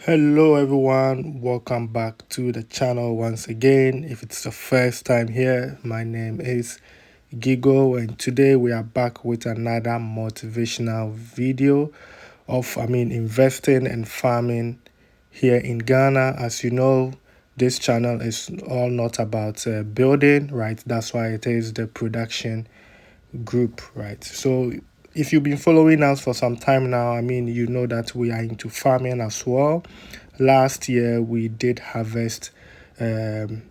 Hello everyone, welcome back to the channel once again. If it's the first time here, my name is Gigo and today we are back with another motivational video of investing and farming here in Ghana. As you know, this channel is all not about building, right? That's why it is the production group, right? So if you've been following us for some time now, you know that we are into farming as well. Last year we did harvest um,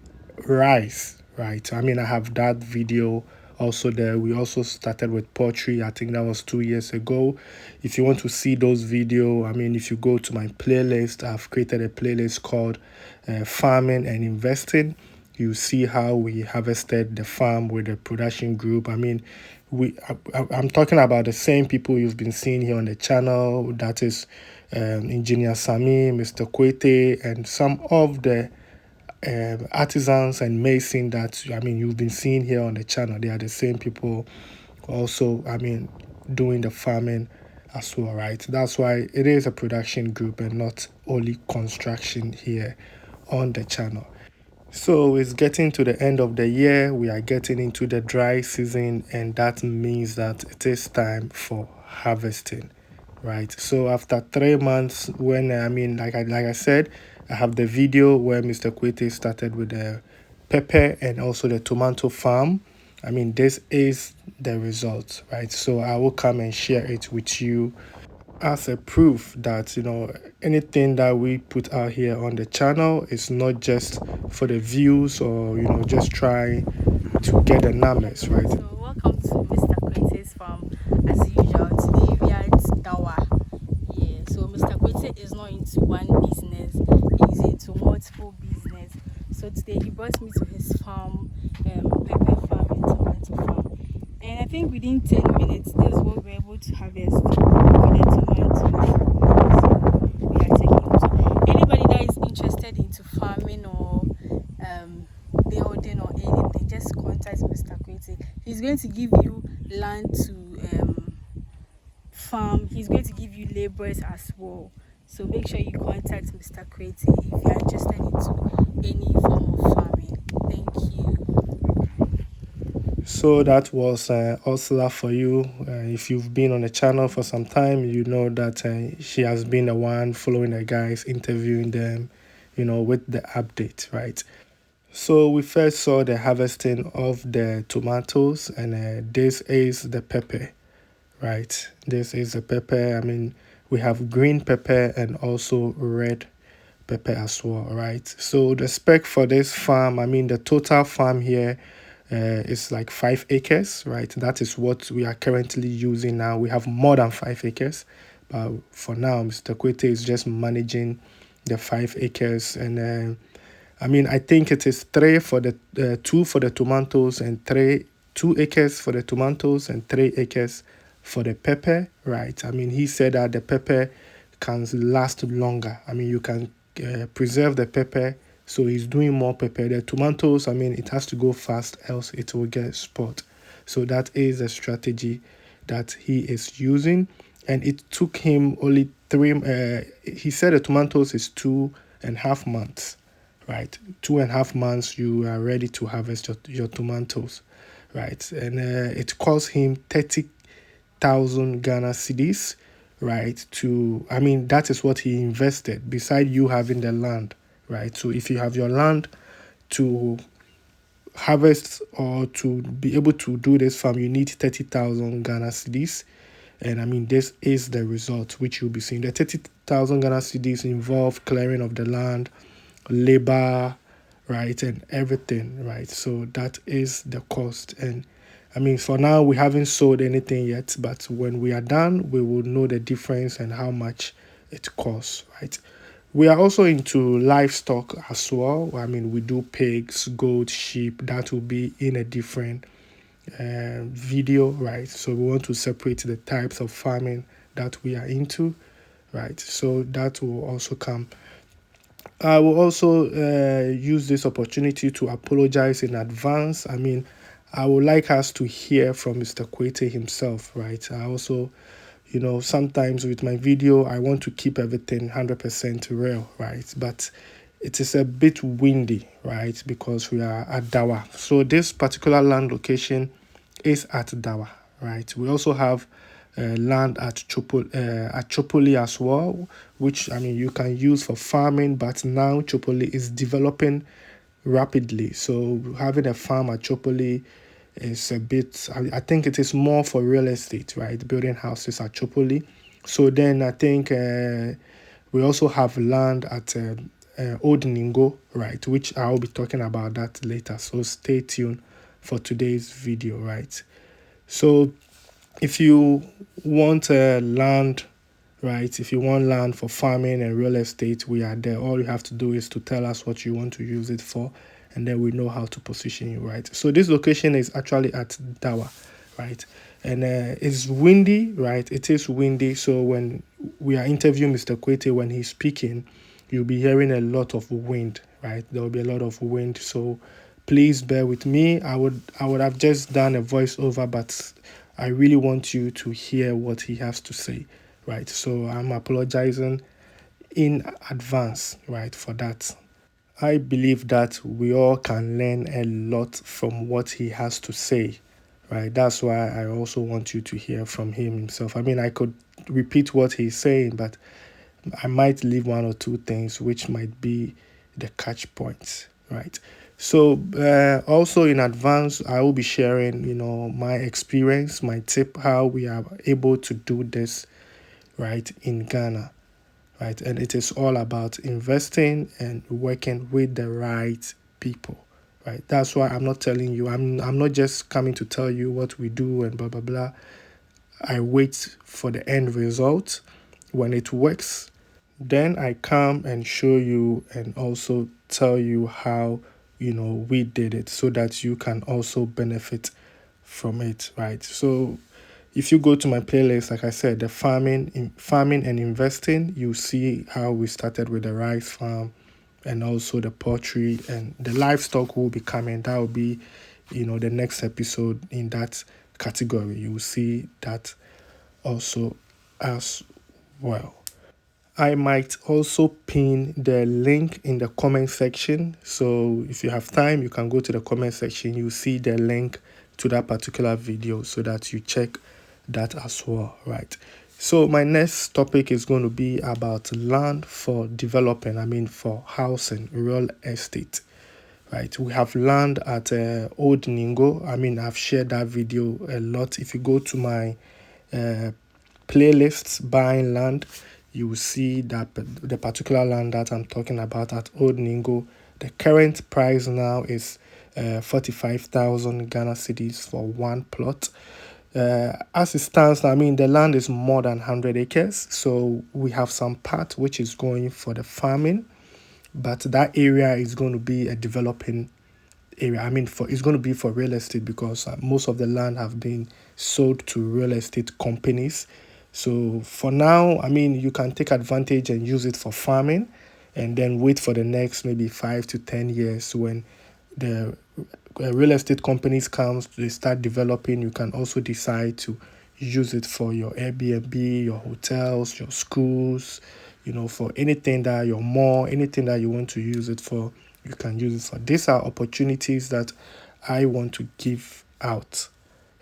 rice, right? I have that video also there. We also started with poultry. I think that was 2 years ago. If you want to see those video, if you go to my playlist, I've created a playlist called farming and investing. You see how we harvested the farm with the production group. I'm talking about the same people you've been seeing here on the channel. That is Engineer Sami, Mr. Kwete, and some of the artisans and masons that you've been seeing here on the channel. They are the same people also doing the farming as well, right? That's why it is a production group and not only construction here on the channel. So it's getting to the end of the year. We are getting into the dry season, and that means that it is time for harvesting, right? So after 3 months, when like I said, I have the video where Mr. Kwete started with the pepper and also the tomato farm. This is the result, right? So I will come and share it with you as a proof that anything that we put out here on the channel is not just for the views or just try to get the numbers, right? So welcome to Mr. Quente's farm. As usual, today we are at Dawa. Yeah, so Mr. Quente is not into one business, he's into multiple business. So today he brought me to his farm, pepper farm and tomato farm. And I think within 10 minutes, this is what we're able to harvest for the tomatoes. So we are taking it. So anybody that is interested into farming or building or anything, just contact Mr. Kwete. He's going to give you land to farm. He's going to give you laborers as well. So make sure you contact Mr. Kwete if you are interested into any form of farming. Thank you. So that was Ursula for you. If you've been on the channel for some time, you know that she has been the one following the guys, interviewing them, with the update, right? So we first saw the harvesting of the tomatoes, and this is the pepper, right? This is the pepper. We have green pepper and also red pepper as well, right? So the spec for this farm, the total farm here is like 5 acres, right? That is what we are currently using now. We have more than 5 acres, but for now, Mr. Kwete is just managing the 5 acres, and I think it is three for the 2 for the tomatoes and 2 acres for the tomatoes and 3 acres for the pepper, right? He said that the pepper can last longer. You can preserve the pepper, so he's doing more pepper. The tomatoes, it has to go fast, else it will get spoiled. So that is a strategy that he is using, and it took him only three. He said the tomatoes is 2.5 months, right? 2.5 months, you are ready to harvest your tomatoes, right? And it cost him 30,000 Ghana cedis, right? That is what he invested beside you having the land, right? So if you have your land to harvest or to be able to do this farm, you need 30,000 Ghana cedis. And this is the result which you'll be seeing. The 30,000 Ghana cedis involve clearing of the land, labor, right, and everything, right? So that is the cost. And for now, we haven't sold anything yet, but when we are done, we will know the difference and how much it costs, right? We are also into livestock as well. We do pigs, goats, sheep. That will be in a different video, right? So we want to separate the types of farming that we are into, right? So that will also come. I will also use this opportunity to apologize in advance. I would like us to hear from Mr. Kwete himself, right? I also sometimes with my video, I want to keep everything 100% real, right? But it is a bit windy, right? Because we are at Dawa. So this particular land location is at Dawa, right? We also have land at Chopoli as well, which I mean you can use for farming. But now Chopoli is developing rapidly, so having a farm at Chopoli is a bit. I think it is more for real estate, right? Building houses at Chopoli. So then I think we also have land at Old Ningo, right? Which I'll be talking about that later. So stay tuned for today's video, right? So if you want land, right? If you want land for farming and real estate, we are there. All you have to do is to tell us what you want to use it for, and then we know how to position you, right? So this location is actually at Dawa, right? And it's windy, right? It is windy. So when we are interviewing Mr. Kwete, when he's speaking, you'll be hearing a lot of wind, right? There will be a lot of wind. So please bear with me. I would have just done a voiceover, but I really want you to hear what he has to say, right? So I'm apologizing in advance, right, for that. I believe that we all can learn a lot from what he has to say, right? That's why I also want you to hear from him himself. I mean, I could repeat what he's saying, but I might leave one or two things which might be the catch points, right? So also in advance, I will be sharing, my experience, my tip, how we are able to do this, right, in Ghana, right? And it is all about investing and working with the right people, right? That's why I'm not telling you, I'm not just coming to tell you what we do and blah, blah, blah. I wait for the end result. When it works, then I come and show you and also tell you how, we did it so that you can also benefit from it, right? So if you go to my playlist, like I said, the farming and investing, you see how we started with the rice farm and also the poultry and the livestock will be coming. That will be, the next episode in that category. You will see that also as well. I might also pin the link in the comment section. So if you have time, you can go to the comment section. You see the link to that particular video so that you check that as well, right? So my next topic is going to be about land for developing, I mean for housing, real estate, right? We have land at Old Ningo. I mean, I've shared that video a lot. If you go to my uh, playlists buying land, you will see that the particular land that I'm talking about at Old Ningo, the current price now is 45,000 Ghana cedis for one plot. As it stands, I mean, the land is more than 100 acres. So we have some part which is going for the farming, but that area is going to be a developing area. I mean, for it's going to be for real estate because most of the land have been sold to real estate companies. So for now, I mean, you can take advantage and use it for farming, and then wait for the next maybe 5 to 10 years when the real estate companies comes, they start developing. You can also decide to use it for your Airbnb, your hotels, your schools, for anything that your mall, anything that you want to use it for, you can use it for. These are opportunities that I want to give out,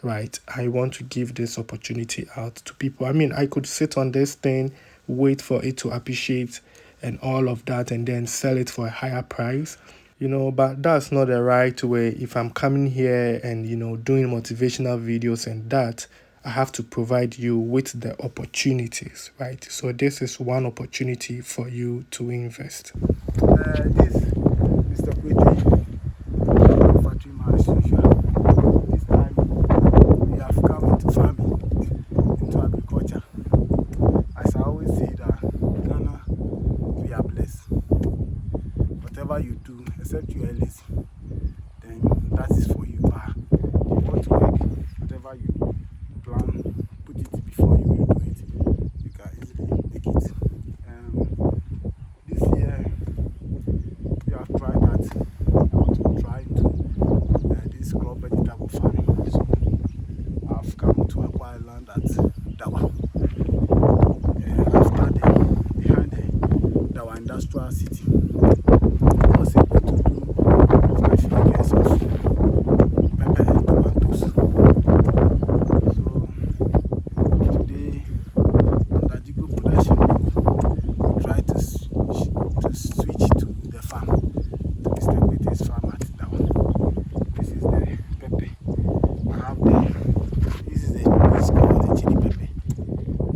right? I want to give this opportunity out to people. I mean, I could sit on this thing, wait for it to appreciate and all of that, and then sell it for a higher price. But that's not the right way. If I'm coming here and, doing motivational videos and that, I have to provide you with the opportunities, right? So this is one opportunity for you to invest. This Mr. Kwete, factory man as usual. This time we have come into farming, into agriculture. As I always say that Ghana, we are blessed. Whatever you do, except you are lazy, then that is for you. But you want to work, whatever you plan, put it before you do it. You can easily make it. This year we have tried that. I want to try into this crop vegetable farming. So I've come to acquire land at Dawa. industrial city. I was able to do 5 acres of pepper and tomatoes. So today, under Jigo production, we try to switch to the farm, to Mr. Kwete's farm at Down. This is the pepper. I have this is it's called the chili pepper.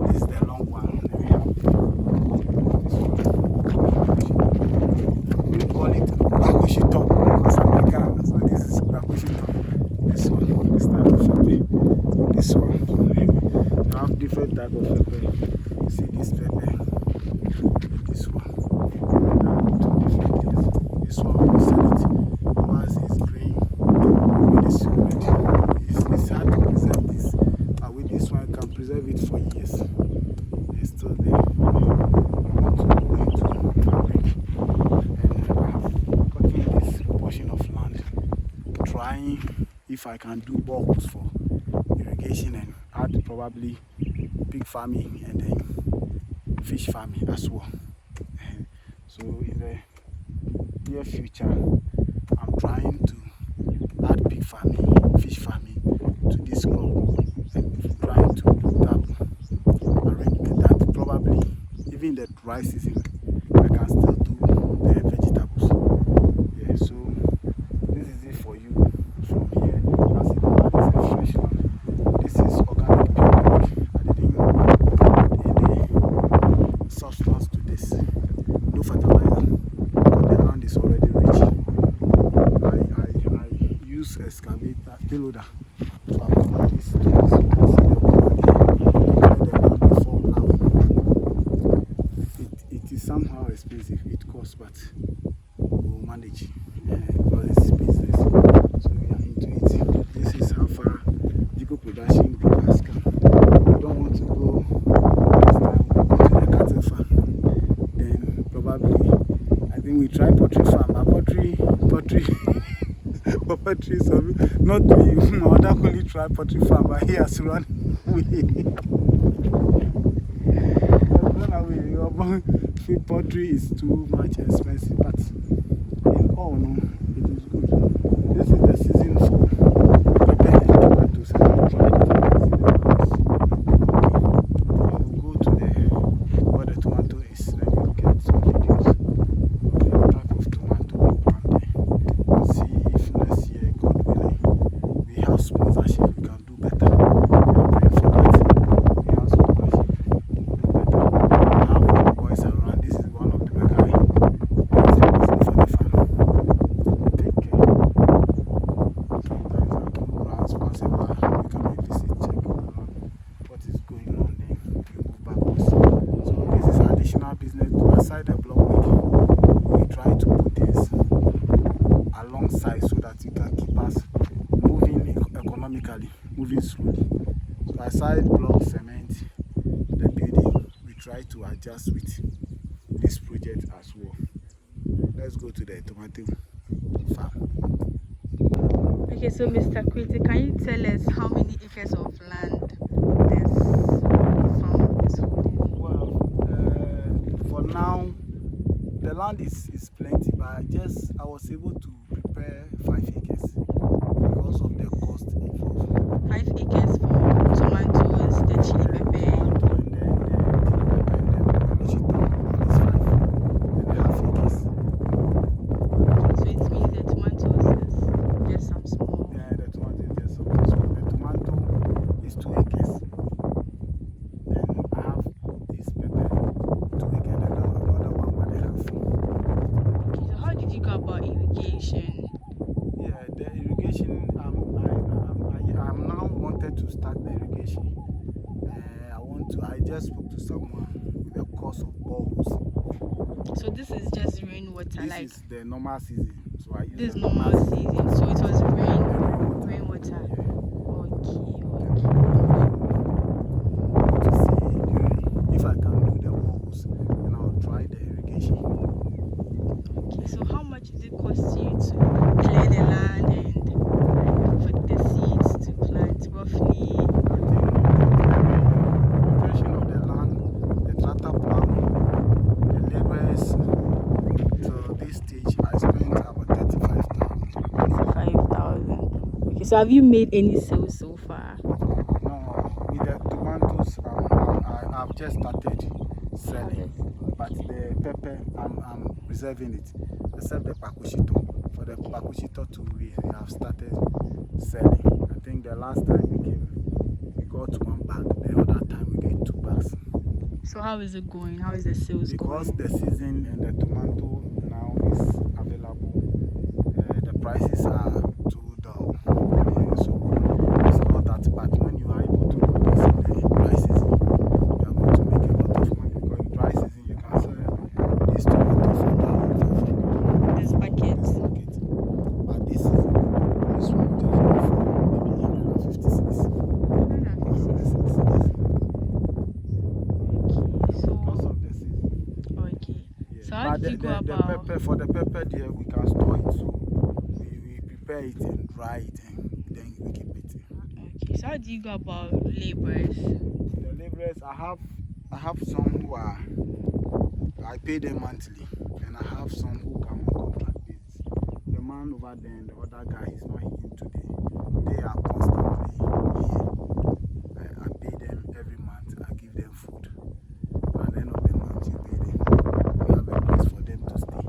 This is the long one. Then we have this one. We call it Bakushi top because I'm a guy. So this is Bakushi top. This one, this type of pepper. This one. I have different type of pepper. You see this pepper. This one. This one we sell it once it's green. When it's red, it's hard to preserve this. But with this one, I can preserve it for years. It's still there. I want to go into fabric, and I have gotten this portion of land, trying if I can do boreholes for irrigation and add probably pig farming and then fish farming as well. So in the near future, I'm trying to add pig farming, fish farming to this crop, and trying to do that arrangement that probably even the dry season I can still do the vegetables. Yeah, so this is it for you from here. As you know, that is a fresh land. This is organic pure. I didn't add any substance to this. No fertilizer. The land is already rich. I use excavator, payloader to accommodate this. You can see the land before now. It is somehow expensive. It costs, but we'll manage because it's business. So we are into it. This is how far Jigo production group has come. We don't want to go next time. We go to the cattle farm. Then probably I think we try poultry farm. But poultry, so not me. My mother only try poultry farm, but he has run away. Run away. Feed poultry is too much expensive, but in all, no, it is good. This is the season for pepper and tomatoes. And I'll try it. I will go to where the tomato is. Let me get some videos of the type of tomato we plant there. See if next year, God willing, we have sponsorship, we can do better. We are praying for that. We have sponsorship, we can do better. I have boys around. This is one of the guys. He's responsible for the farm. Take care. Sometimes I go around once a while. We come and visit, check what is going on, then we move backwards. So this is additional business. Aside the block work, we try to put things alongside so that it can keep us moving economically, moving slowly. So aside block, cement, the building, we try to adjust with this project as well. Let's go to the tomato farm. Okay, so Mr. Kwete, can you tell us how many acres of land this farm is holding? Well, for now, the land is plenty, but I was able to prepare 5 acres because of the cost involved. 5 acres for tomatoes, the chili pepper. And the chili pepper and the Bakushi top is 5.5 acres. So it means the tomatoes is just some small. Yeah, the tomato is just something small. The tomato is 2 acres. Then I have this pepper, 2 acres, and another 1.5. Okay, so how did you go about irrigation? Yeah, the irrigation, I'm now wanted to start the irrigation. I just spoke to someone with the cost of boreholes. So this is just rainwater, This like is the normal season. So I use this the normal season. So it was rainwater. Yeah. Okay. To see if I can do the boreholes, then I'll try the irrigation. Okay, so how much did it cost you to clear the land and for the seeds to plant roughly? The preparation of the land, the tractor plow, the laborers, So have you made any sales so far? No, with the tomatoes, I've just started selling, but the pepper, I'm reserving it, except the pakushito. For the pakushito too, we have started selling. I think the last time we came, we got one bag. The other time we get two bags. So how is it going? How is the sales Because going? the season and the tomato now is available, the prices are too dull. So it's not that bad. When you are able to increase the prices, you are going to make a lot of money. Because in dry season, you can sell this tomato for 1,500 This bucket. this bucket. But this season, this one will just go for maybe 156. 156. Okay. Because So of the season. okay. Yeah. So how But did you go the about? pepper, for the pepper there, we can store it. So we prepare it and dry it and then we keep it. Okay. So how do you go about laborers? The laborers, I have some who are, I pay them monthly, and I have some who come on contract basis. The man over there and the other guy is not in today. They are constantly here. I pay them every month. I give them food. At the end of the month, you pay them. We have a place for them to stay.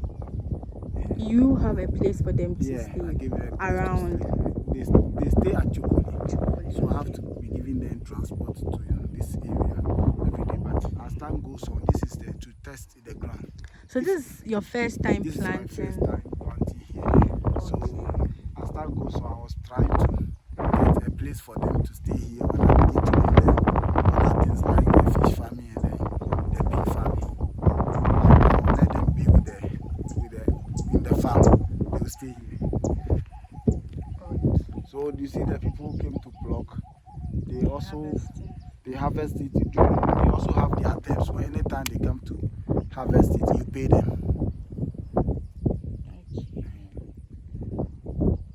And You have a place for them to yeah, stay I give them a place around. to stay. They stay at Chukuli. Chukoli. So I have to be giving them transport to this area every day. But as time goes on, this is to test the ground. So this is your first time This is my first planting. time planting here. So as time goes on, I was trying to get a place for them to stay here when I begin to do the other things like the fish farming and the pig farming. I'll let them be in the farm. They will stay here. So you see the people who came to pluck, they also Harvesting. they harvest it. They also have their terms. So anytime they come to harvest it, you pay them. Okay.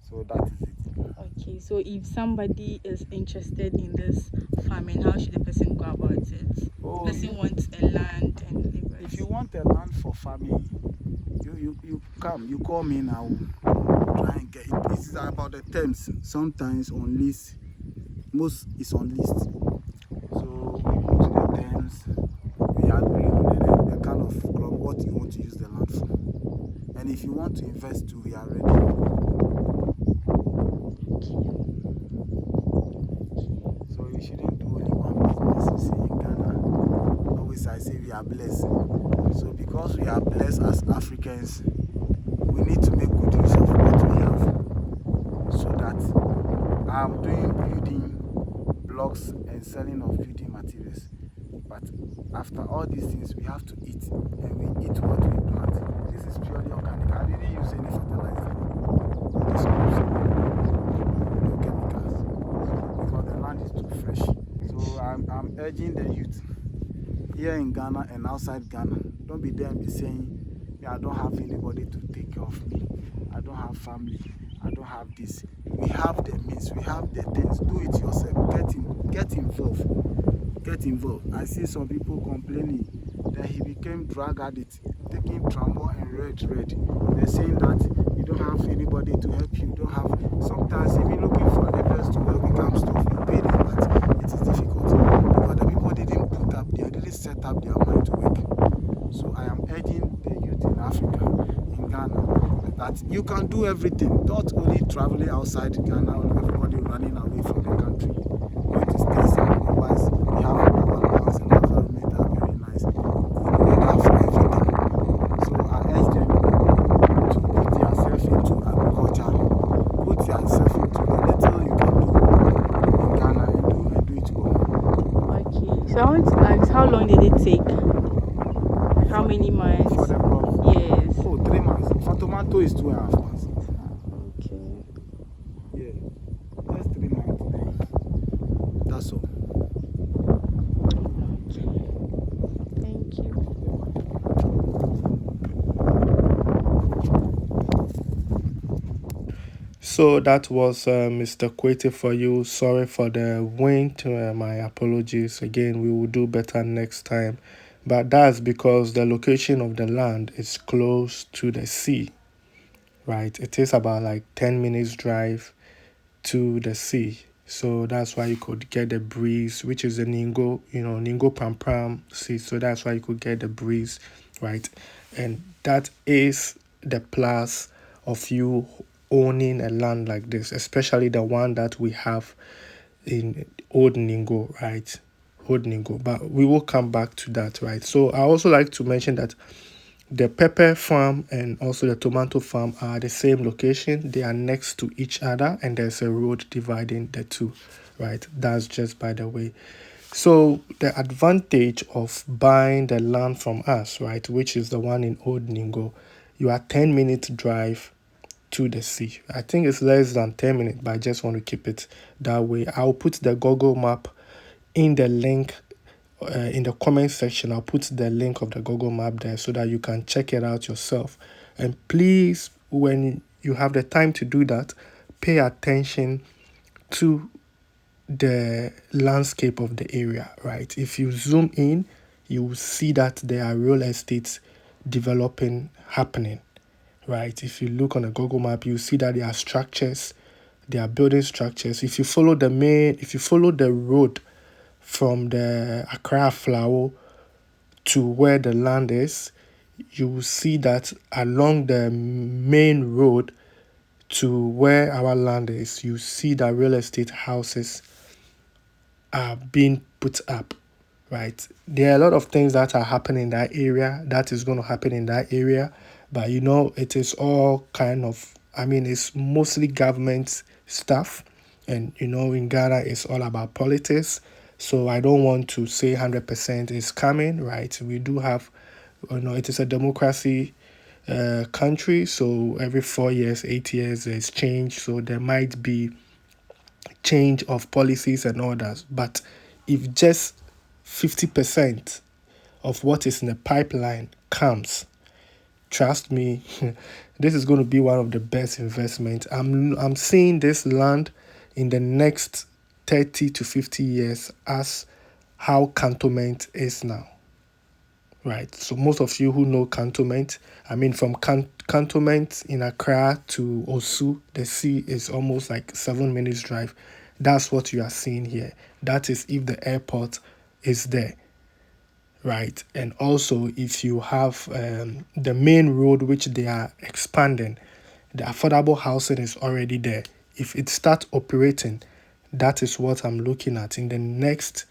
So that is it. Okay. So if somebody is interested in this farming, how should the person go about it? Oh, Person wants a land and if laborers. you want a land for farming, you come, you call me now. Try and get it. This is about the terms. Sometimes on list, most is on list. So we go to the terms, we agree on the kind of crop, what you want to use the land for. And if you want to invest too, we are ready. So you shouldn't do only one business. You see, in Ghana, always I say we are blessed. So because we are blessed as Africans, we need to make good use of what we have. So that I'm doing building blocks and selling of building materials. But after all these things, we have to eat, and we eat what we plant. This is purely organic. I didn't use any fertilizer. This crops, no chemicals, because the land is too fresh. So I'm urging the youth here in Ghana and outside Ghana, don't be there and be saying, yeah, I don't have anybody to take care of me. I don't have family. I don't have this. We have the means. We have the things. Do it yourself. Get involved. Get involved. I see some people complaining that he became drug addict, taking tramol and red. They're saying that you don't have anybody to help you. You don't have. Sometimes even looking for laborers to work becomes tough. You pay them, but it is difficult because the people didn't set up their mind to work. So I am urging the youth in Africa, in Ghana, that you can do everything. Not only traveling outside Ghana, everybody running away from the country. Going to stay somewhere. Otherwise, we have our lands and environment are very nice. We have everything. So I urge them to put themselves into agriculture, put yourself into the little you can do in Ghana and do it well. Okay. So I want to ask, how long did it take? How many months? For the crop? Yes. Oh, 3 months. For tomato is 2.5 months. Okay. Yeah, just 3 months then. That's all. Thank you. So that was Mr. Kwete for you. Sorry for the wind. My apologies. Again, we will do better next time. But that's because the location of the land is close to the sea, right? It is about like 10 minutes drive to the sea. So that's why you could get the breeze, which is the Ningo, Ningo Pram Pram Sea. So that's why you could get the breeze, right? And that is the plus of you owning a land like this, especially the one that we have in Old Ningo, right? Old Ningo. But we will come back to that, right? So I also like to mention that the pepper farm and also the tomato farm are the same location. They are next to each other, and there's a road dividing the two, right? That's just by the way. So the advantage of buying the land from us, right, which is the one in Old Ningo, you are 10 minutes drive to the sea. I think it's less than 10 minutes, but I just want to keep it that way. I'll put the Google map in the link in the comment section. I'll put the link of the Google map there so that you can check it out yourself. And please, when you have the time to do that, pay attention to the landscape of the area, right? If you zoom in, you will see that there are real estates developing happening, right? If you look on a Google map, you see that there are structures, there are building structures. If you follow the road from the Accra Flower to where the land is, you will see that along the main road to where our land is, you see that real estate houses are being put up, right? There are a lot of things that are happening in that area that is going to happen in that area, but it is all kind of, it's mostly government stuff, and in Ghana, it's all about politics. So I don't want to say 100% is coming, right? We do have, it is a democracy country, so every 4 years, 8 years, there's change. So there might be change of policies and orders. But if just 50% of what is in the pipeline comes, trust me, this is going to be one of the best investments. I'm seeing this land in the next 30 to 50 years as how cantonment is now. Right. So most of you who know cantonment, from cantonment in Accra to Osu, the sea is almost like 7 minutes drive. That's what you are seeing here. That is if the airport is there, right? And also if you have the main road which they are expanding, the affordable housing is already there. If it starts operating, that is what I'm looking at in the next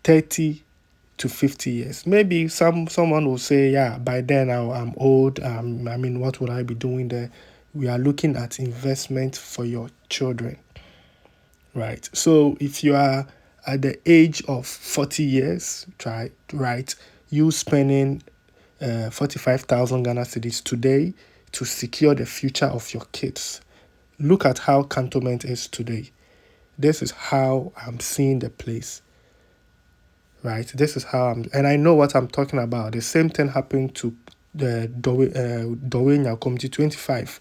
30 to 50 years. Maybe someone will say, yeah, by then I'm old. What would I be doing there? We are looking at investment for your children, right? So if you are at the age of 40 years, right, you spending 45,000 Ghana cedis today to secure the future of your kids. Look at how cantonment is today. This is how I'm seeing the place. Right, this is how and I know what I'm talking about. The same thing happened to the Dowenya Community 25.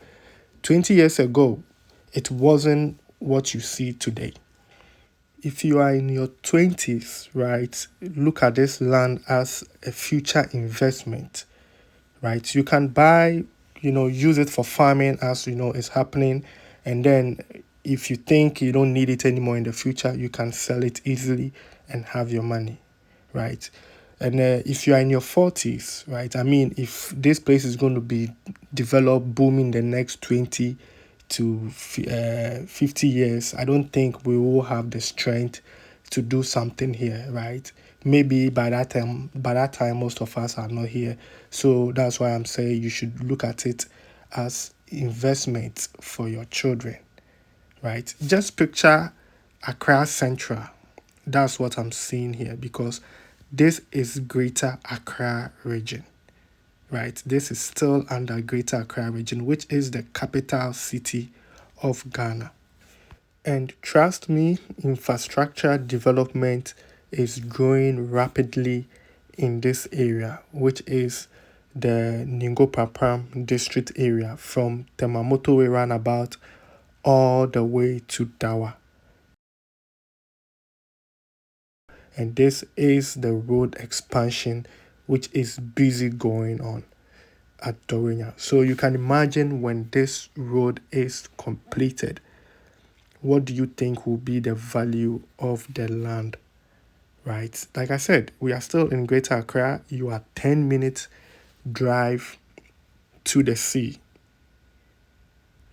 20 years ago, it wasn't what you see today. If you are in your 20s, right, look at this land as a future investment, right? You can buy, use it for farming as it's happening, and then if you think you don't need it anymore in the future, you can sell it easily and have your money, right? And if you are in your 40s, right, if this place is going to be developed, booming the next 20 to 50 years, I don't think we will have the strength to do something here, right? Maybe by that time, most of us are not here. So that's why I'm saying you should look at it as investment for your children, right? Just picture Accra Central. That's what I'm seeing here because this is Greater Accra region, right? This is still under Greater Accra region, which is the capital city of Ghana. And trust me, infrastructure development is growing rapidly in this area, which is the Ningo Papam district area from Temamoto Way roundabout all the way to Dawa. And this is the road expansion which is busy going on at Dorinya. So you can imagine when this road is completed, what do you think will be the value of the land? Right? Like I said, we are still in Greater Accra. You are 10 minutes drive to the sea,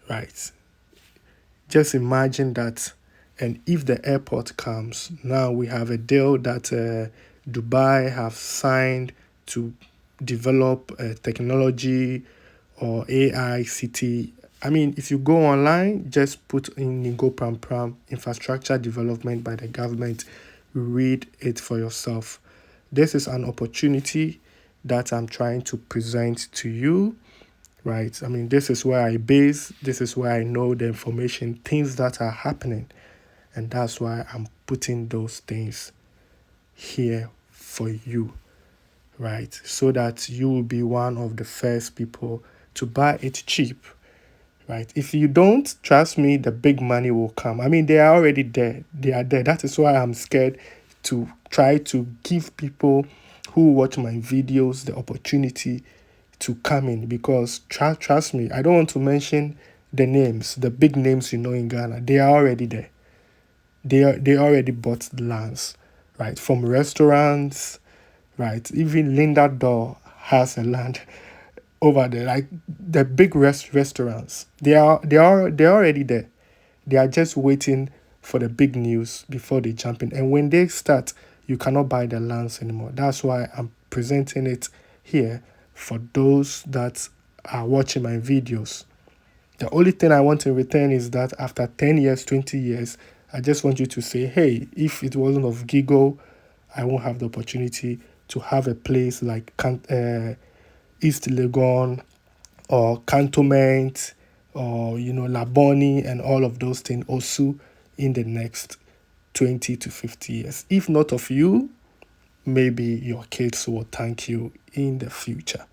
right? Just imagine that. And if the airport comes, now we have a deal that Dubai have signed to develop technology or AI city. I mean, if you go online, just put in Ningo Pram Pram infrastructure development by the government, read it for yourself. This is an opportunity that I'm trying to present to you, right? I mean, this is where I base, this is where I know the information, things that are happening. And that's why I'm putting those things here for you, right? So that you will be one of the first people to buy it cheap, right? If you don't, trust me, the big money will come. I mean, they are already there. They are there. That is why I'm scared to try to give people who watch my videos the opportunity to come in, because trust me, I don't want to mention the names, the big names in Ghana. They are already there. They already bought lands, right? From restaurants, right? Even Linda Doll has a land over there. Like the big restaurants, they're already there. They are just waiting for the big news before they jump in. And when they start, you cannot buy the lands anymore. That's why I'm presenting it here for those that are watching my videos. The only thing I want in return is that after 10 years, 20 years, I just want you to say, hey, if it wasn't of Gigo, I won't have the opportunity to have a place like East Legon or Cantonment or, Laboni and all of those things also in the next 20 to 50 years. If not of you, maybe your kids will thank you in the future,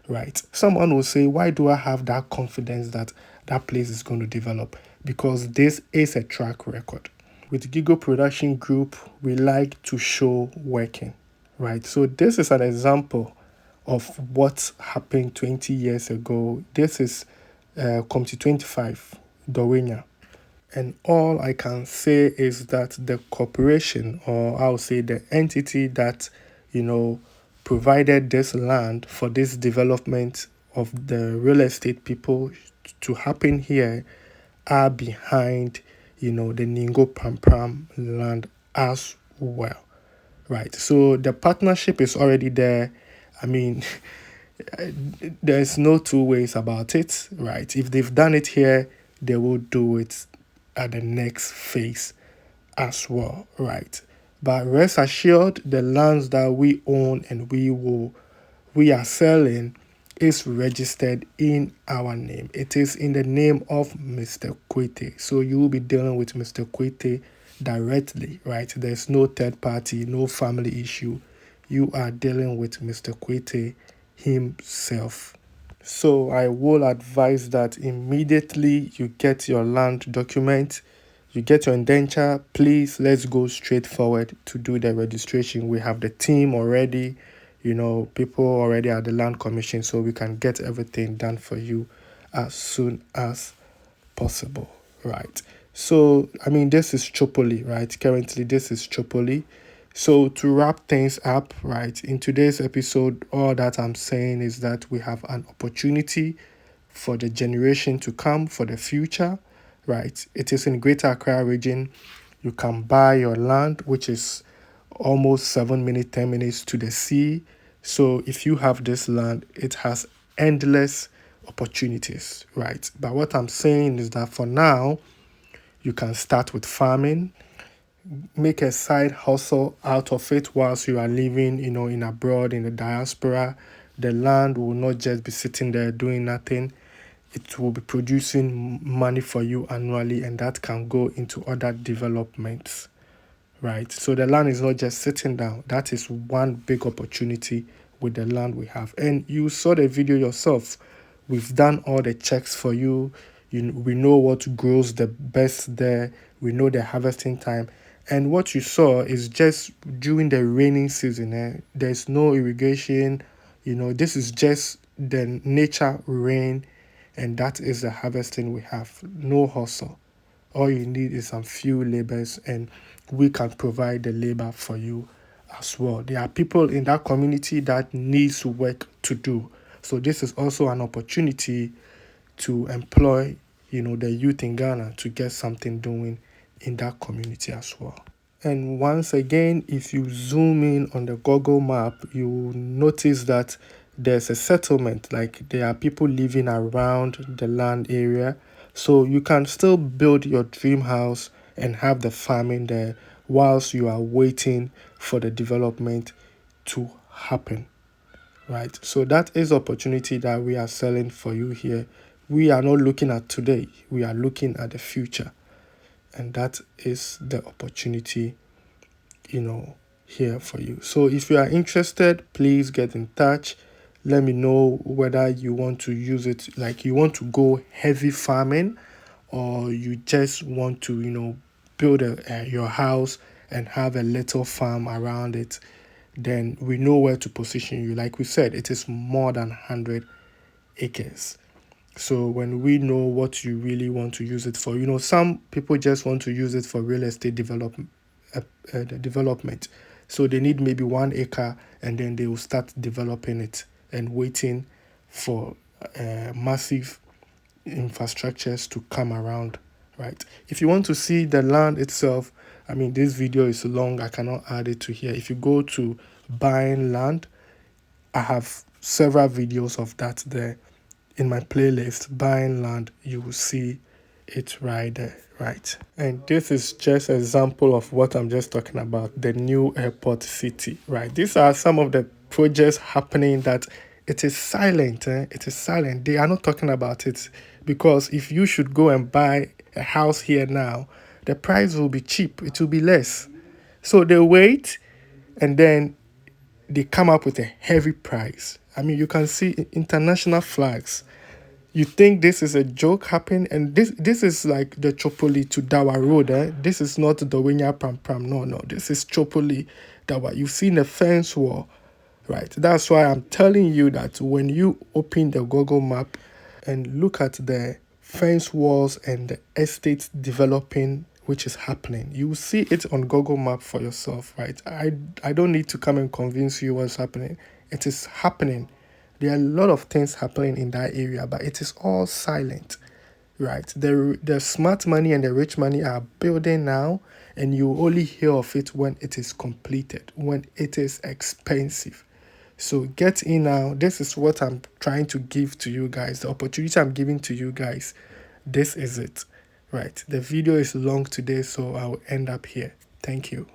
right? Someone will say, why do I have that confidence that that place is going to develop? Because this is a track record. With Gigo Production Group, we like to show working, right? So this is an example of what happened 20 years ago. This is Committee 25, Dowenya. And all I can say is that the corporation, or I'll say the entity that, provided this land for this development of the real estate people to happen here, are behind, the Ningo Pampram land as well. Right. So the partnership is already there. I mean, there's no two ways about it, right? If they've done it here, they will do it at the next phase as well, right? But rest assured, the lands that we own and we are selling is registered in our name. It is in the name of Mr. Kwete. So you will be dealing with Mr. Kwete directly, right? There's no third party, no family issue. You are dealing with Mr. Kwete himself. So I will advise that immediately you get your land document, you get your indenture, please let's go straight forward to do the registration. We have the team already, people already at the land commission, so we can get everything done for you as soon as possible, right? So, I mean, this is Chopoli, right? Currently, this is Chopoli. So, to wrap things up, right, in today's episode, all that I'm saying is that we have an opportunity for the generation to come, for the future, right? It is in Greater Accra region. You can buy your land, which is almost 7 minutes, 10 minutes to the sea. So if you have this land, it has endless opportunities, right? But what I'm saying is that for now, you can start with farming, make a side hustle out of it whilst you are living, in abroad, in the diaspora. The land will not just be sitting there doing nothing. It will be producing money for you annually, and that can go into other developments, right? So the land is not just sitting down. That is one big opportunity with the land we have. And you saw the video yourself. We've done all the checks for you. We know what grows the best there. We know the harvesting time. And what you saw is just during the raining season. There's no irrigation. This is just the nature rain, and that is the harvesting we have. No hustle, All you need is some few labors, and we can provide the labor for you as well. There are people in that community that needs work to do. So this is also an opportunity to employ, the youth in Ghana to get something doing in that community as well. And once again, if you zoom in on the Google map, you will notice that there's a settlement, like there are people living around the land area. So you can still build your dream house and have the farming there whilst you are waiting for the development to happen. Right. So that is opportunity that we are selling for you here. We are not looking at today, we are looking at the future. And that is the opportunity, here for you. So if you are interested, please get in touch. Let me know whether you want to use it, like you want to go heavy farming, or you just want to, build your house and have a little farm around it. Then we know where to position you. Like we said, it is more than 100 acres. So when we know what you really want to use it for, some people just want to use it for real estate development. So they need maybe 1 acre, and then they will start developing it and waiting for massive infrastructures to come around, right? If you want to see the land itself, I mean, this video is long, I cannot add it to here. If you go to buying land, I have several videos of that there in my playlist. Buying land, you will see it right there, right? And this is just an example of what I'm just talking about, the new airport city, right? These are some of the projects happening that it is silent. It is silent. They are not talking about it, because if you should go and buy a house here now, the price will be cheap, it will be less. So they wait, and then they come up with a heavy price. I mean, you can see international flags. You think this is a joke happening, and this is like the Chopoli to Dawa Road. This is not the Winya Pram Pram. No, no, this is Chopoli Dawa. You've seen the fence wall, right? That's why I'm telling you that when you open the Google map and look at the fence walls and the estates developing which is happening, you will see it on Google Map for yourself, right? I don't need to come and convince you what's happening. It is happening. There are a lot of things happening in that area, but it is all silent, right? The smart money and the rich money are building now, and you only hear of it when it is completed, when it is expensive. So get in now. This is what I'm trying to give to you guys. The opportunity I'm giving to you guys. This is it. Right. The video is long today, so I'll end up here. Thank you.